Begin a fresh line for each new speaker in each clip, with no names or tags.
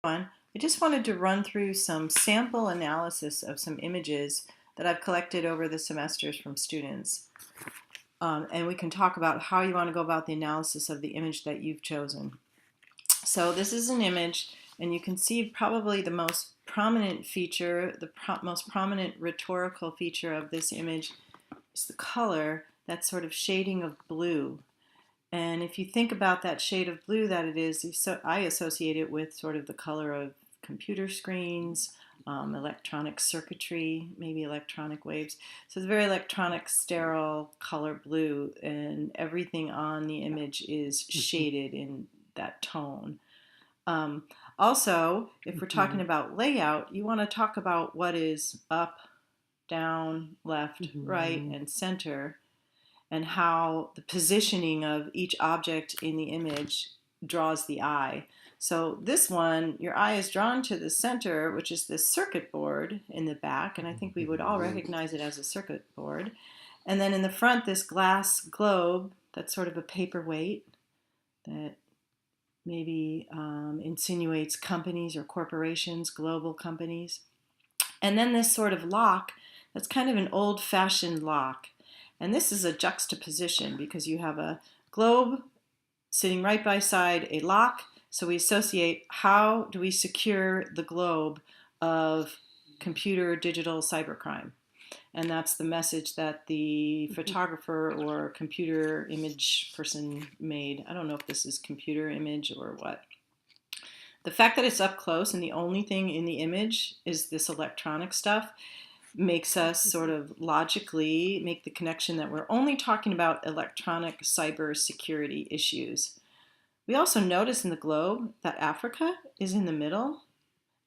I just wanted to run through some sample analysis of some images that I've collected over the semesters from students. And we can talk about how you want to go about the analysis of the image that you've chosen. So this is an image, and you can see probably the most prominent feature, the most prominent rhetorical feature of this image is the color, that sort of shading of blue. And if you think about that shade of blue that it is, I associate it with sort of the color of computer screens, electronic circuitry, maybe electronic waves. So it's very electronic, sterile color blue, and everything on the image is shaded in that tone. Um, Also, if we're talking about layout, you want to talk about what is up, down, left, right, and center, and how the positioning of each object in the image draws the eye. So this one, your eye is drawn to the center, which is this circuit board in the back, and I think we would all recognize it as a circuit board. And then in the front, this glass globe that's sort of a paperweight that maybe insinuates companies or corporations, global companies. And then this sort of lock that's kind of an old-fashioned lock. And this is a juxtaposition because you have a globe sitting right beside a lock. So we associate how do we secure the globe of computer digital cybercrime. And that's the message that the photographer or computer image person made. I don't know if this is computer image or what. The fact that it's up close and the only thing in the image is this electronic stuff makes us sort of logically make the connection that we're only talking about electronic cyber security issues. We also notice in the globe that Africa is in the middle.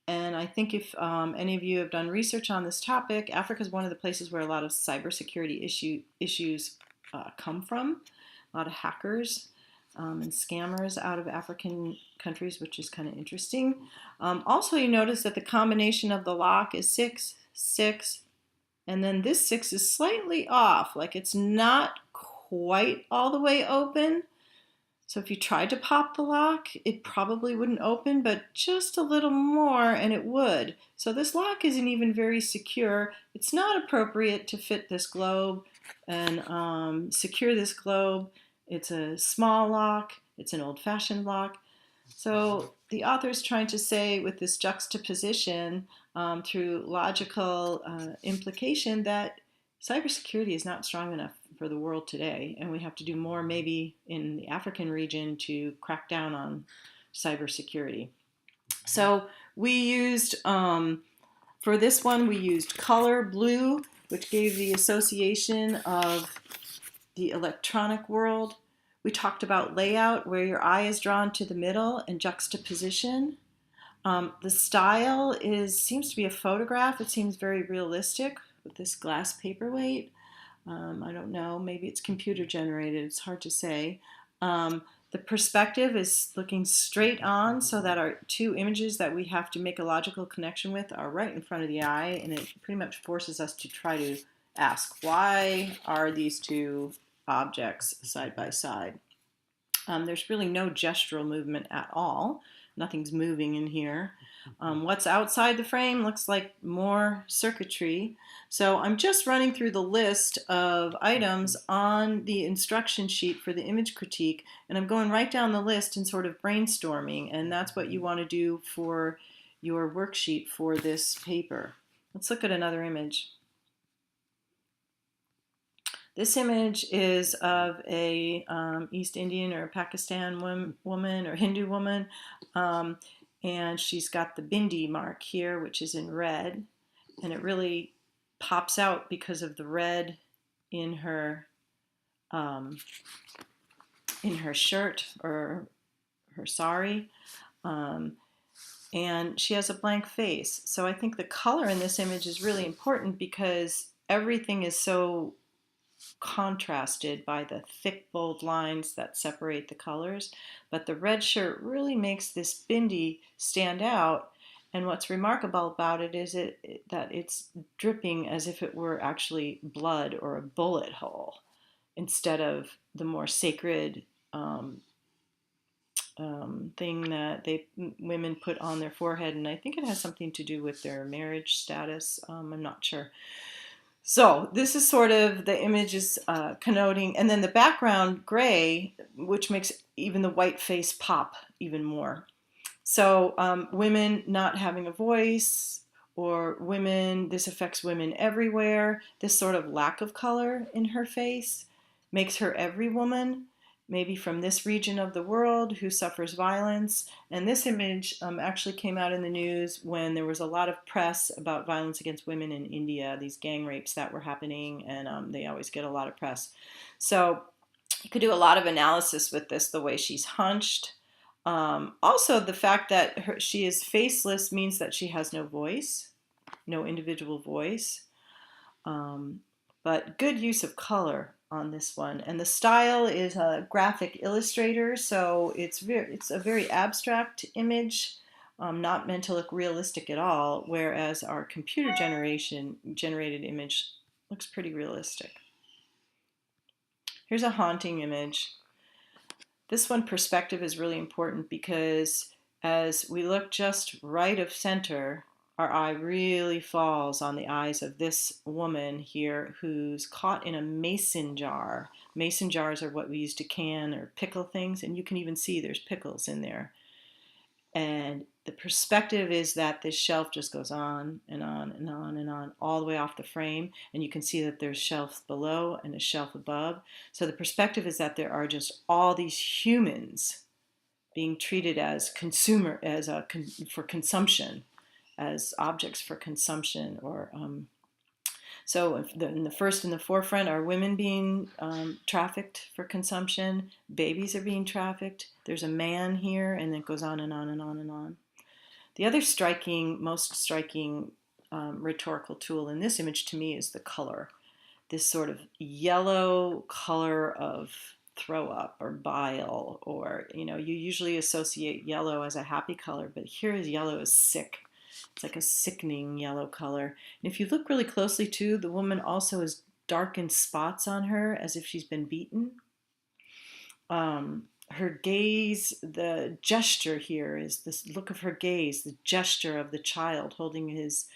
And I think if any of you have done research on this topic, Africa is one of the places where a lot of cybersecurity issues come from. A lot of hackers and scammers out of African countries, which is kind of interesting. Also, you notice that the combination of the lock is 6, 6, and then this 6 is slightly off, like it's not quite all the way open. So if you tried to pop the lock, it probably wouldn't open, but just a little more and it would. So this lock isn't even very secure. It's not appropriate to fit this globe and secure this globe. It's a small lock. It's an old-fashioned lock. So the author is trying to say with this juxtaposition through logical implication that cybersecurity is not strong enough for the world today, and we have to do more maybe in the African region to crack down on cybersecurity. So we used, for this one, we used color blue, which gave the association of the electronic world. We talked about layout, where your eye is drawn to the middle, and juxtaposition. The style seems to be a photograph. It seems very realistic with this glass paperweight. I don't know, maybe it's computer generated. It's hard to say. The perspective is looking straight on so that our two images that we have to make a logical connection with are right in front of the eye, and it pretty much forces us to try to ask, why are these two objects side by side? There's really no gestural movement at all. Nothing's moving in here. What's outside the frame looks like more circuitry. So I'm just running through the list of items on the instruction sheet for the image critique, and I'm going right down the list and sort of brainstorming, and that's what you want to do for your worksheet for this paper. Let's look at another image. This image is of a East Indian or Pakistan woman or Hindu woman, and she's got the bindi mark here, which is in red, and it really pops out because of the red in her shirt or her sari, and she has a blank face. So I think the color in this image is really important because everything is so contrasted by the thick, bold lines that separate the colors. But the red shirt really makes this bindi stand out. And what's remarkable about it is that it's dripping as if it were actually blood or a bullet hole instead of the more sacred thing that women put on their forehead, and I think it has something to do with their marriage status. I'm not sure. So this is sort of the image is connoting, and then the background gray, which makes even the white face pop even more. So women not having a voice, or women, this affects women everywhere. This sort of lack of color in her face makes her every woman, maybe from this region of the world, who suffers violence. And this image actually came out in the news when there was a lot of press about violence against women in India, these gang rapes that were happening, and they always get a lot of press. So you could do a lot of analysis with this, the way she's hunched. Also, the fact that she is faceless means that she has no voice, no individual voice. But good use of color on this one. And the style is a graphic illustrator, so it's a very abstract image, not meant to look realistic at all, whereas our computer generated image looks pretty realistic. Here's a haunting image. This one, perspective, is really important because as we look just right of center, our eye really falls on the eyes of this woman here who's caught in a mason jar. Mason jars are what we use to can or pickle things, and you can even see there's pickles in there. And the perspective is that this shelf just goes on and on and on and on, all the way off the frame. And you can see that there's shelves below and a shelf above. So the perspective is that there are just all these humans being treated as for consumption, as objects for consumption, or so in the forefront are women being trafficked for consumption. Babies are being trafficked. There's a man here, and it goes on and on and on and on. The other most striking rhetorical tool in this image to me is the color. This sort of yellow color of throw up or bile, or you usually associate yellow as a happy color, but here is yellow as sick. It's like a sickening yellow color. And if you look really closely too, the woman also has darkened spots on her as if she's been beaten. Her gaze, the gesture here is this look of her gaze, the gesture of the child holding his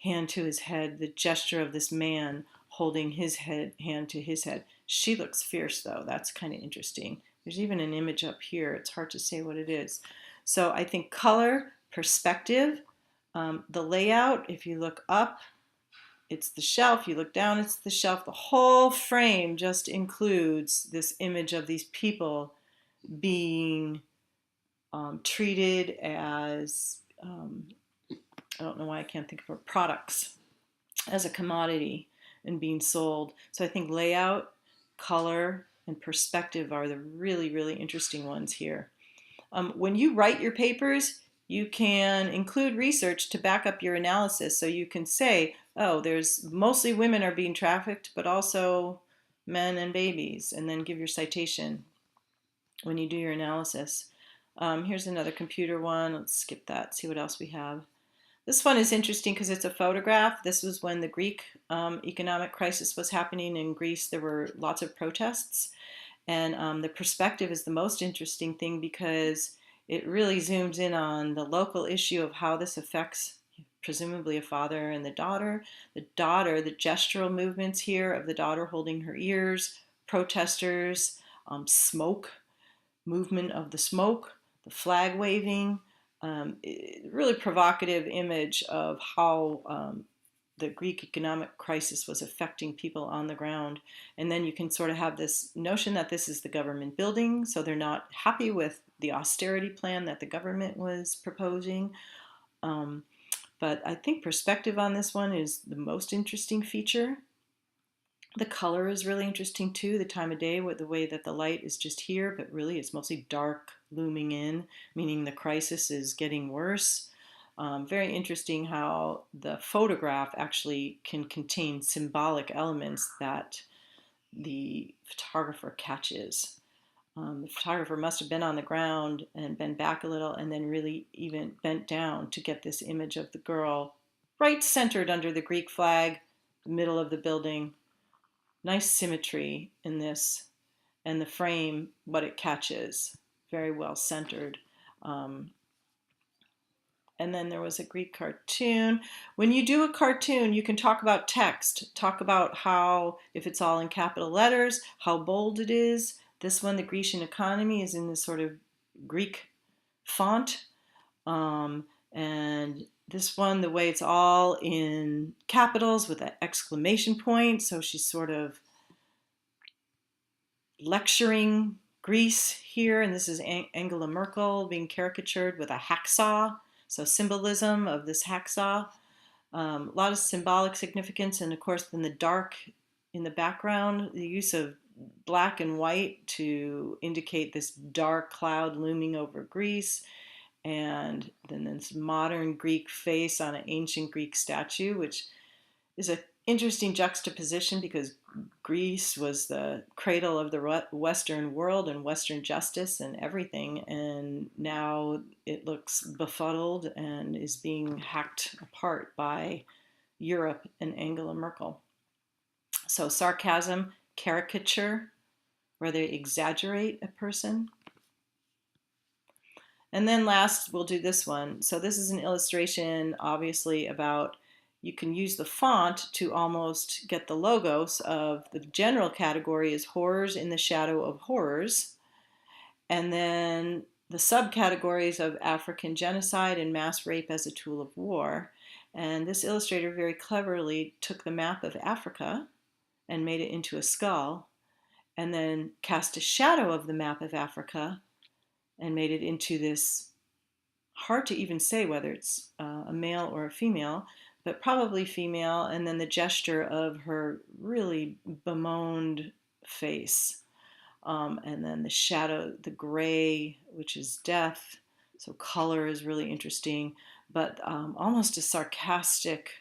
hand to his head, the gesture of this man holding his hand to his head. She looks fierce though. That's kind of interesting. There's even an image up here. It's hard to say what it is. So I think color, perspective, the layout, if you look up, it's the shelf. You look down, it's the shelf. The whole frame just includes this image of these people being treated as, I don't know why I can't think of it, products, as a commodity and being sold. So I think layout, color, and perspective are the really, really interesting ones here. When you write your papers, you can include research to back up your analysis. So you can say, oh, there's mostly women are being trafficked, but also men and babies, and then give your citation when you do your analysis. Here's another computer one. Let's skip that, see what else we have. This one is interesting because it's a photograph. This was when the Greek economic crisis was happening in Greece. There were lots of protests. And the perspective is the most interesting thing because it really zooms in on the local issue of how this affects presumably a father and the daughter. The gestural movements here of the daughter holding her ears, protesters, smoke, movement of the smoke, the flag waving. Really provocative image of how the Greek economic crisis was affecting people on the ground. And then you can sort of have this notion that this is the government building, so they're not happy with the austerity plan that the government was proposing. But I think perspective on this one is the most interesting feature. The color is really interesting too, the time of day, with the way that the light is just here, but really it's mostly dark looming in, meaning the crisis is getting worse. Very interesting how the photograph actually can contain symbolic elements that the photographer catches. The photographer must have been on the ground and been back a little and then really even bent down to get this image of the girl right centered under the Greek flag, the middle of the building. Nice symmetry in this, and the frame, what it catches. very well centered. Um, and then there was a Greek cartoon. When you do a cartoon, you can talk about text, talk about how, if it's all in capital letters, how bold it is. This one, the Grecian economy, is in this sort of Greek font. And this one, the way it's all in capitals with an exclamation point. So she's sort of lecturing Greece here. And this is Angela Merkel being caricatured with a hacksaw. So symbolism of this hacksaw. A lot of symbolic significance. And of course, in the dark in the background, the use of black and white to indicate this dark cloud looming over Greece. And then this modern Greek face on an ancient Greek statue, which is an interesting juxtaposition because Greece was the cradle of the Western world and Western justice and everything, and now it looks befuddled and is being hacked apart by Europe and Angela Merkel. So sarcasm, caricature, where they exaggerate a person. And then last, we'll do this one. So this is an illustration, obviously, about you can use the font to almost get the logos of the general category is horrors in the shadow of horrors. And then the subcategories of African genocide and mass rape as a tool of war. And this illustrator very cleverly took the map of Africa and made it into a skull, and then cast a shadow of the map of Africa and made it into this, hard to even say whether it's a male or a female, but probably female, and then the gesture of her really bemoaned face. And then the shadow, the gray, which is death. So color is really interesting, but almost a sarcastic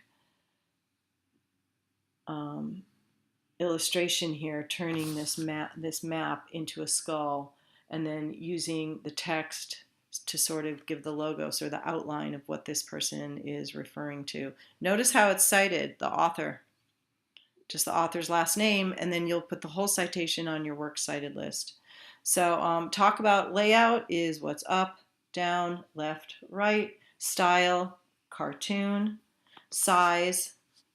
illustration here, turning this map into a skull, and then using the text to sort of give the logos or the outline of what this person is referring to. Notice how it's cited, the author, just the author's last name, and then you'll put the whole citation on your works cited list. So talk about layout is what's up, down, left, right, style, cartoon, size,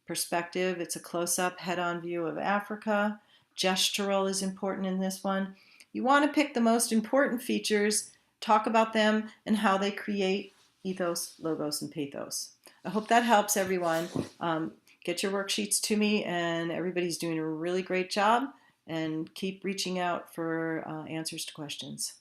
perspective, it's a close-up head-on view of Africa. Gestural is important in this one. You want to pick the most important features, talk about them and how they create ethos, logos, and pathos. I hope that helps everyone. Get your worksheets to me, and everybody's doing a really great job, and keep reaching out for answers to questions.